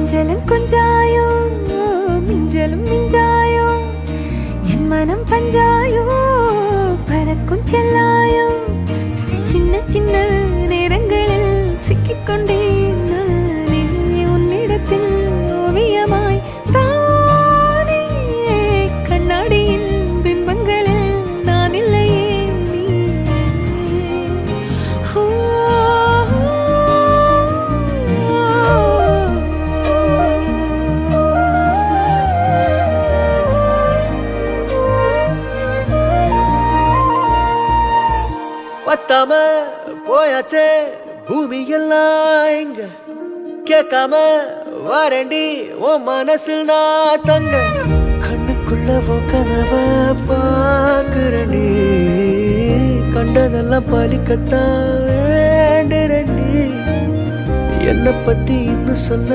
கொஞ்சலும் கொஞ்சாயோ மிஞ்சலும் மிஞ்சாயோ என் மனம் பஞ்சாயோ பறக்கும் செல்லாயோ சின்ன சின்ன நேரங்களில் சிக்கிக்கொண்டேன் நானே உன்னிடத்தில் ஓவியமாய் தானே கண்ணாடியின் பிம்பங்களில் நான் இல்லையே நீ பத்தாம போயாச்சே பூமி எல்லாம் இங்க கேட்காம வாரண்டி உன் மனசில் நான் தங்க கண்ணுக்குள்ள கனவ பாக்குறண்டி கண்டதெல்லாம் பலிக்கத்தான் வேண்டுறண்டி என்னை பத்தி இன்னும் சொல்ல